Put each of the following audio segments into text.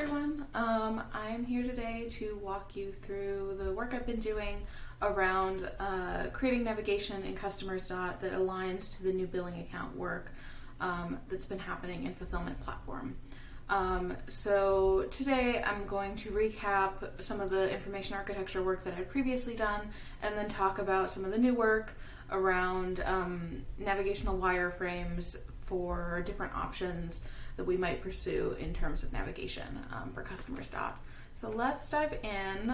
everyone. I'm here today to walk you through the work I've been doing around creating navigation in CustomersDot that aligns to the new billing account work that's been happening in Fulfillment Platform. So today I'm going to recap some of the information architecture work that I'd previously done and then talk about some of the new work around navigational wireframes for different options that we might pursue in terms of navigation for CustomersDot. So let's dive in.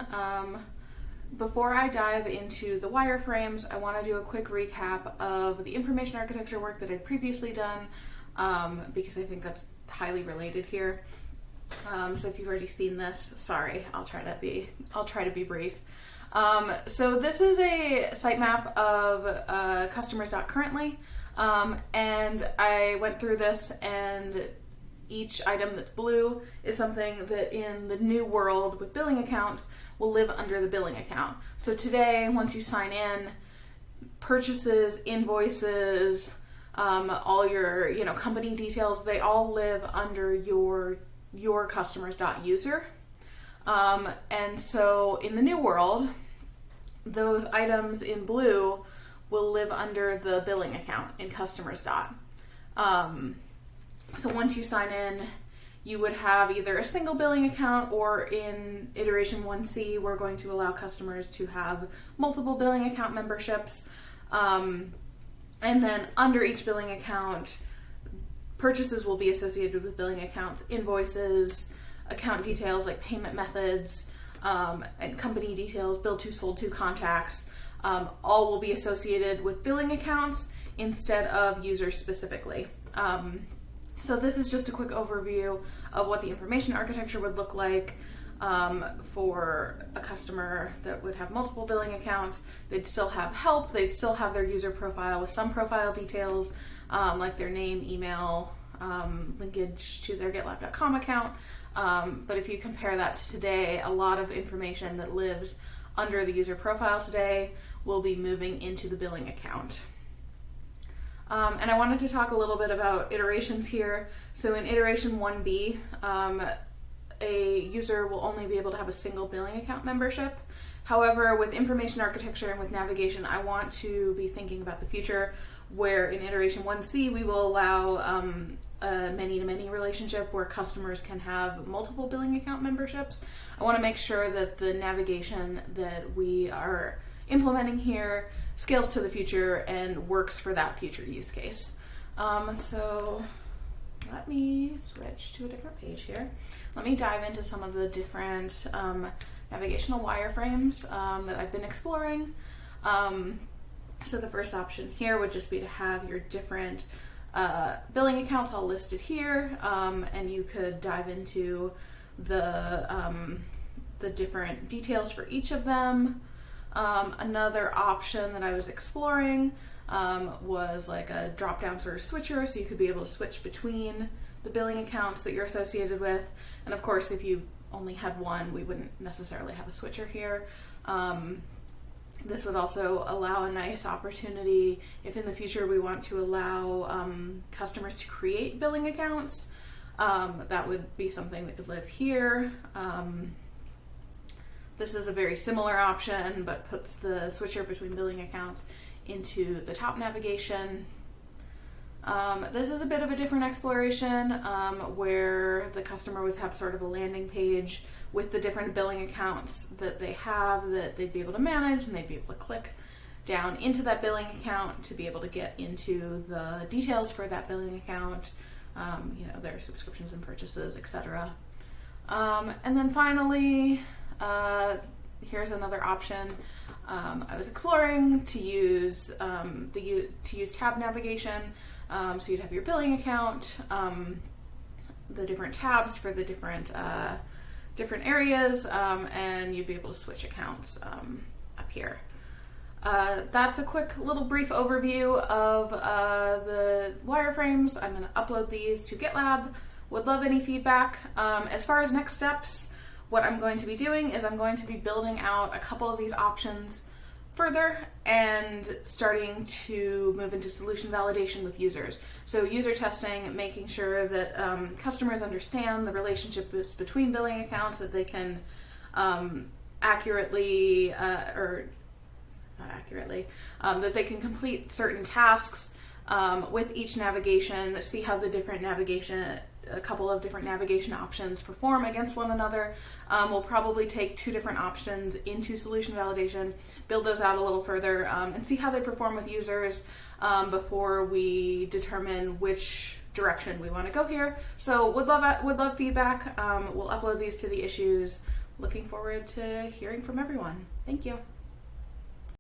Before I dive into the wireframes, I want to do a quick recap of the information architecture work that I'd previously done because I think that's highly related here. So if you've already seen this, sorry, I'll try to be brief. So this is a sitemap of CustomersDot currently, and I went through this, and each item that's blue is something that in the new world with billing accounts will live under the billing account. So today, once you sign in, purchases, invoices, all your company details, they all live under your CustomersDot user. And so in the new world, those items in blue will live under the billing account in CustomersDot. So once you sign in, you would have either a single billing account, or in iteration 1C, we're going to allow customers to have multiple billing account memberships. And then under each billing account, purchases will be associated with billing accounts, invoices, account details like payment methods, and company details, billed to, sold to, contacts, all will be associated with billing accounts instead of users specifically. So this is just a quick overview of what the information architecture would look like for a customer that would have multiple billing accounts. They'd still have help, they'd still have their user profile with some profile details like their name, email, linkage to their GitLab.com account. But if you compare that to today, a lot of information that lives under the user profile today will be moving into the billing account. And I wanted to talk a little bit about iterations here. So in iteration 1B, a user will only be able to have a single billing account membership. However, with information architecture and with navigation, I want to be thinking about the future, where in iteration 1C, we will allow a many-to-many relationship where customers can have multiple billing account memberships. I want to make sure that the navigation that we are implementing here scales to the future and works for that future use case. So let me switch to a different page here. Let me dive into some of the different navigational wireframes that I've been exploring. So the first option here would just be to have your different billing accounts all listed here, and you could dive into the different details for each of them. Another option that I was exploring was like a drop-down sort of switcher, so you could be able to switch between the billing accounts that you're associated with. And of course, if you only had one, we wouldn't necessarily have a switcher here. This would also allow a nice opportunity if in the future we want to allow customers to create billing accounts. That would be something that could live here. This is a very similar option, but puts the switcher between billing accounts into the top navigation. This is a bit of a different exploration where the customer would have sort of a landing page with the different billing accounts that they have that they'd be able to manage, and they'd be able to click down into that billing account to be able to get into the details for that billing account, their subscriptions and purchases, etc. And then finally, here's another option. I was exploring to use tab navigation. So you'd have your billing account, the different tabs for the different areas, and you'd be able to switch accounts up here. That's a quick little brief overview of the wireframes. I'm going to upload these to GitLab. Would love any feedback. As far as next steps, what I'm going to be doing is I'm going to be building out a couple of these options further and starting to move into solution validation with users. So user testing, making sure that customers understand the relationships between billing accounts, that they can accurately, or not accurately, that they can complete certain tasks with each navigation, see how the different navigation, a couple of different navigation options perform against one another. We'll probably take 2 different options into solution validation, build those out a little further, and see how they perform with users before we determine which direction we want to go here. So would love feedback. We'll upload these to the issues. Looking forward to hearing from everyone. Thank you.